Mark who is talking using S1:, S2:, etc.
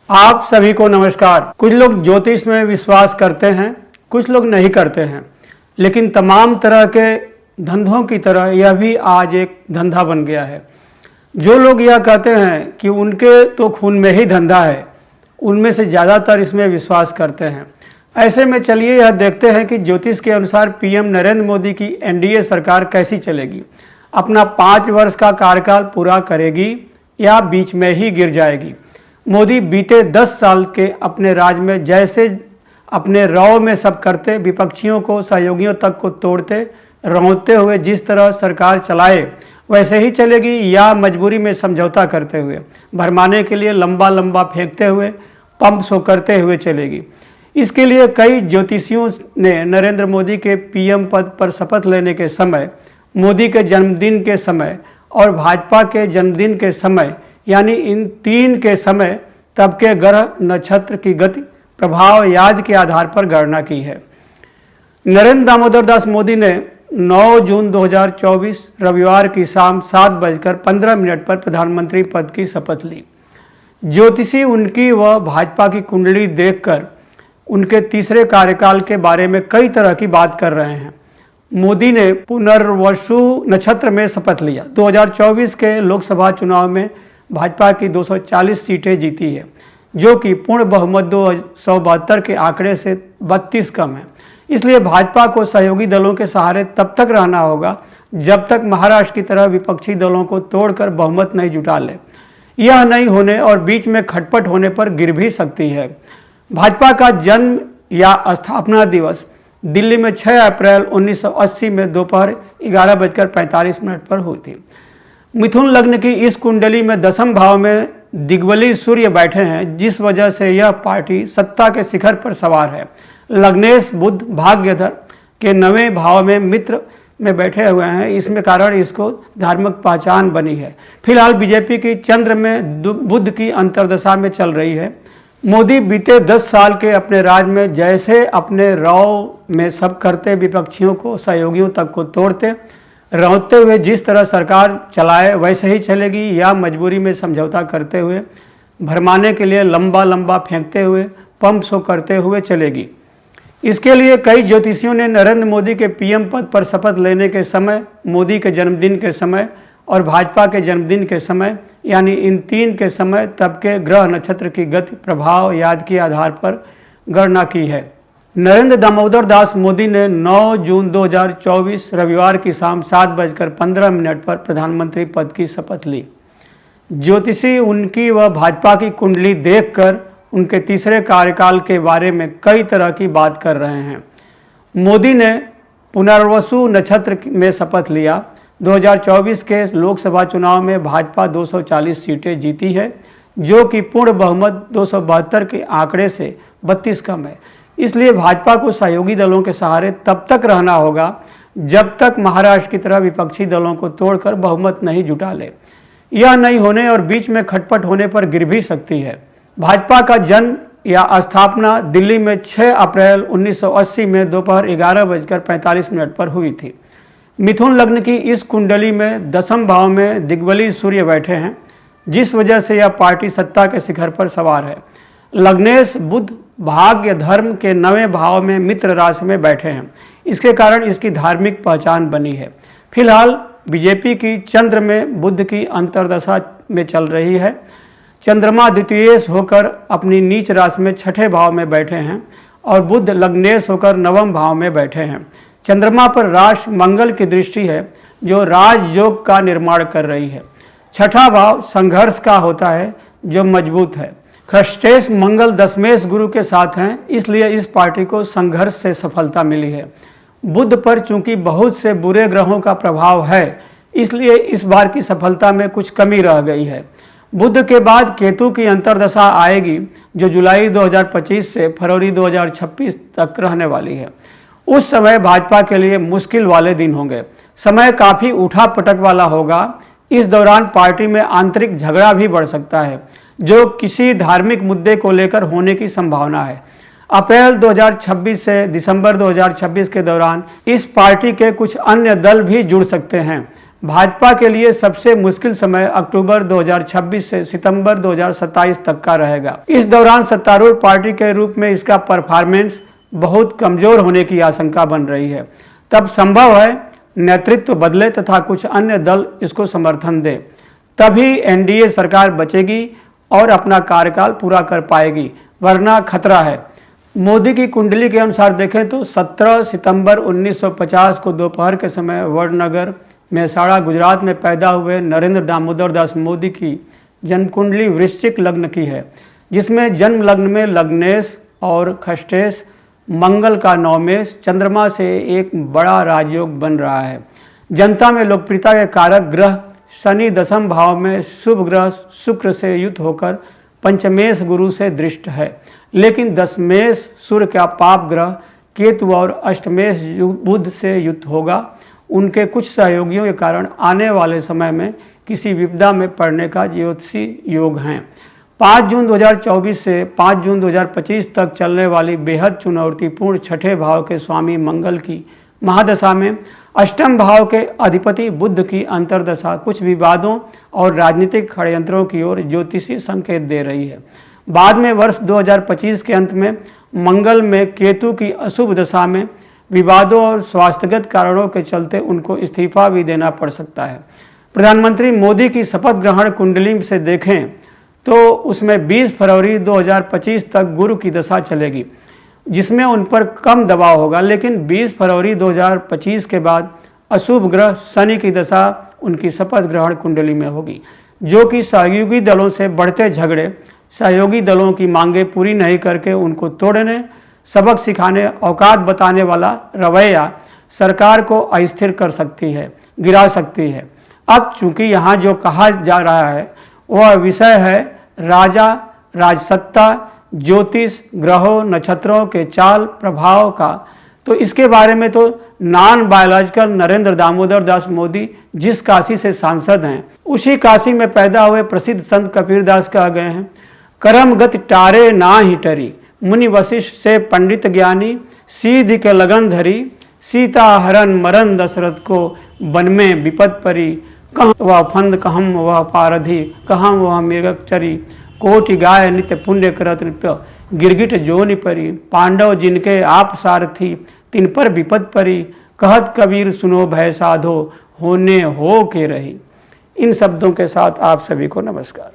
S1: आप सभी को नमस्कार। कुछ लोग ज्योतिष में विश्वास करते हैं, कुछ लोग नहीं करते हैं, लेकिन तमाम तरह के धंधों की तरह यह भी आज एक धंधा बन गया है। जो लोग यह कहते हैं कि उनके तो खून में ही धंधा है, उनमें से ज़्यादातर इसमें विश्वास करते हैं। ऐसे में चलिए यह देखते हैं कि ज्योतिष के अनुसार पीएम नरेंद्र मोदी की एनडीए सरकार कैसी चलेगी, अपना 5 वर्ष का कार्यकाल पूरा करेगी या बीच में ही गिर जाएगी। मोदी बीते 10 साल के अपने राज में जैसे अपने रौ में सब करते, विपक्षियों को, सहयोगियों तक को तोड़ते, रौंदते हुए जिस तरह सरकार चलाए वैसे ही चलेगी या मजबूरी में समझौता करते हुए, भरमाने के लिए लंबा लंबा फेंकते हुए, पंप शो करते हुए चलेगी। इसके लिए कई ज्योतिषियों ने नरेंद्र मोदी के पीएम पद पर शपथ लेने के समय, मोदी के जन्मदिन के समय और भाजपा के जन्मदिन के समय यानी इन 3 के समय तब के ग्रह नक्षत्र की गति प्रभाव याद के आधार पर गणना की है। नरेंद्र दामोदर दास मोदी ने 9 जून 2024 रविवार की शाम 7:15 पर प्रधानमंत्री पद की शपथ ली। ज्योतिषी उनकी व भाजपा की कुंडली देखकर उनके तीसरे कार्यकाल के बारे में कई तरह की बात कर रहे हैं। मोदी ने पुनर्वसु नक्षत्र में शपथ लिया। 2024 के लोकसभा चुनाव में भाजपा की 240 सीटें जीती है, जो कि पूर्ण बहुमत 272 के आंकड़े से 32 कम है। इसलिए भाजपा को सहयोगी दलों के सहारे तब तक रहना होगा जब तक महाराष्ट्र की तरह विपक्षी दलों को तोड़कर बहुमत नहीं जुटा ले। यह नहीं होने और बीच में खटपट होने पर गिर भी सकती है। भाजपा का जन्म या स्थापना दिवस दिल्ली में 6 अप्रैल 1980 में दोपहर 11:45 पर हुई थी। मिथुन लग्न की इस कुंडली में 10वें भाव में दिग्बली सूर्य बैठे हैं, जिस वजह से यह पार्टी सत्ता के शिखर पर सवार है। लग्नेश बुध भाग्यधर के 9वें भाव में मित्र में बैठे हुए हैं, इसमें कारण इसको धार्मिक पहचान बनी है। फिलहाल बीजेपी की चंद्र में बुध की अंतर्दशा में चल रही है। मोदी बीते 10 साल के अपने राज में जैसे अपने रौ में सब करते, विपक्षियों को, सहयोगियों तक को तोड़ते, रौंदते हुए जिस तरह सरकार चलाए वैसे ही चलेगी या मजबूरी में समझौता करते हुए, भरमाने के लिए लंबा लंबा फेंकते हुए, पंप शो करते हुए चलेगी। इसके लिए कई ज्योतिषियों ने नरेंद्र मोदी के पीएम पद पर शपथ लेने के समय, मोदी के जन्मदिन के समय और भाजपा के जन्मदिन के समय यानी इन 3 के समय तब के ग्रह नक्षत्र की गति प्रभाव याद के आधार पर गणना की है। नरेंद्र दामोदर दास मोदी ने 9 जून 2024 रविवार की शाम 7:15 पर प्रधानमंत्री पद की शपथ ली। ज्योतिषी उनकी व भाजपा की कुंडली देखकर उनके तीसरे कार्यकाल के बारे में कई तरह की बात कर रहे हैं। मोदी ने पुनर्वसु नक्षत्र में शपथ लिया। 2024 के लोकसभा चुनाव में भाजपा 240 सीटें जीती है, जो कि पूर्ण बहुमत 272 के आंकड़े से 32 कम है। इसलिए भाजपा को सहयोगी दलों के सहारे तब तक रहना होगा जब तक महाराष्ट्र की तरह विपक्षी दलों को तोड़कर बहुमत नहीं जुटा ले। यह नहीं होने और बीच में खटपट होने पर गिर भी सकती है। भाजपा का जन्म या स्थापना दिल्ली में 6 अप्रैल 1980 में दोपहर 11:45 पर हुई थी। मिथुन लग्न की इस कुंडली में 10वें भाव में दिग्बली सूर्य बैठे हैं, जिस वजह से यह पार्टी सत्ता के शिखर पर सवार है। लग्नेश बुध भाग्य धर्म के 9वें भाव में मित्र राशि में बैठे हैं, इसके कारण इसकी धार्मिक पहचान बनी है। फिलहाल बीजेपी की चंद्र में बुध की अंतर्दशा में चल रही है। चंद्रमा द्वितीयेश होकर अपनी नीच राशि में 6ठे भाव में बैठे हैं और बुध लग्नेश होकर 9वें भाव में बैठे हैं। चंद्रमा पर राशि मंगल की दृष्टि है, जो राजयोग का निर्माण कर रही है। 6ठा भाव संघर्ष का होता है, जो मजबूत है। ख्रष्टेश मंगल दशमेश गुरु के साथ हैं, इसलिए इस पार्टी को संघर्ष से सफलता मिली है। बुध पर चूंकि बहुत से बुरे ग्रहों का प्रभाव है, इसलिए इस बार की सफलता में कुछ कमी रह गई है। बुध के बाद केतु की अंतर्दशा आएगी, जो जुलाई 2025 से फरवरी 2026 तक रहने वाली है। उस समय भाजपा के लिए मुश्किल वाले दिन होंगे। समय काफ़ी उठा पटक वाला होगा। इस दौरान पार्टी में आंतरिक झगड़ा भी बढ़ सकता है, जो किसी धार्मिक मुद्दे को लेकर होने की संभावना है। अप्रैल 2026 से दिसंबर 2026 के दौरान इस पार्टी के कुछ अन्य दल भी जुड़ सकते हैं। भाजपा के लिए सबसे मुश्किल समय अक्टूबर 2026 से सितंबर 2027 तक का रहेगा। इस दौरान सत्तारूढ़ पार्टी के रूप में इसका परफॉर्मेंस बहुत कमजोर होने की आशंका बन रही है। तब संभव है नेतृत्व बदले तथा कुछ अन्य दल इसको समर्थन दे, तभी एनडीए सरकार बचेगी और अपना कार्यकाल पूरा कर पाएगी, वरना खतरा है। मोदी की कुंडली के अनुसार देखें तो 17 सितंबर 1950 को दोपहर के समय वडनगर मेहसाणा गुजरात में पैदा हुए नरेंद्र दामोदर दास मोदी की जन्म कुंडली वृश्चिक लग्न की है, जिसमें जन्म लग्न में लग्नेश और खष्टेश, मंगल का नवमेश, चंद्रमा से एक बड़ा राजयोग बन रहा है। जनता में लोकप्रियता के कारक ग्रह शनि दशम भाव में शुभ ग्रह शुक्र से युक्त होकर पंचमेश गुरु से दृष्ट है, लेकिन दशमेश सूर्य का पाप ग्रह केतु और अष्टमेश बुध से युक्त होगा। उनके कुछ सहयोगियों के कारण आने वाले समय में किसी विपदा में पड़ने का ज्योतिषी योग हैं। 5 जून 2024 से 5 जून 2025 तक चलने वाली बेहद चुनौतीपूर्ण छठे भाव के स्वामी मंगल की महादशा में अष्टम भाव के अधिपति बुध की अंतर्दशा कुछ विवादों और राजनीतिक षड्यंत्रों की ओर ज्योतिषी संकेत दे रही है। बाद में वर्ष 2025 के अंत में मंगल में केतु की अशुभ दशा में विवादों और स्वास्थ्यगत कारणों के चलते उनको इस्तीफा भी देना पड़ सकता है। प्रधानमंत्री मोदी की शपथ ग्रहण कुंडली से देखें तो उसमें 20 फरवरी 2025 तक गुरु की दशा चलेगी, जिसमें उन पर कम दबाव होगा, लेकिन 20 फरवरी 2025 के बाद अशुभ ग्रह शनि की दशा उनकी शपथ ग्रहण कुंडली में होगी, जो कि सहयोगी दलों से बढ़ते झगड़े, सहयोगी दलों की मांगें पूरी नहीं करके उनको तोड़ने, सबक सिखाने, औकात बताने वाला रवैया सरकार को अस्थिर कर सकती है, गिरा सकती है। अब चूंकि यहाँ जो कहा जा रहा है वह विषय है राजा, राजसत्ता, ज्योतिष, ग्रहों, नक्षत्रों के चाल प्रभाव का, तो इसके बारे में तो नॉन बायोलॉजिकल नरेंद्र दामोदर दास मोदी जिस काशी से सांसद हैं, उसी काशी में पैदा हुए प्रसिद्ध संत कबीरदास कह गए हैं, कर्म गति टारे ना ही टरी, मुनि वशिष्ठ से पंडित ज्ञानी, सीध के लगन धरी, सीता हरण मरण दशरथ को वन में विपद परी, कहाँ वह फंद कहम वह पारधि, कहाँ वह मृगक चरी, कोटि गाय नित्य पुण्य करत नृत्य, गिरगिट जोनि परी, पांडव जिनके आप सारथी, तिन पर विपद परी, कहत कबीर सुनो भय साधो, होने हो के रही। इन शब्दों के साथ आप सभी को नमस्कार।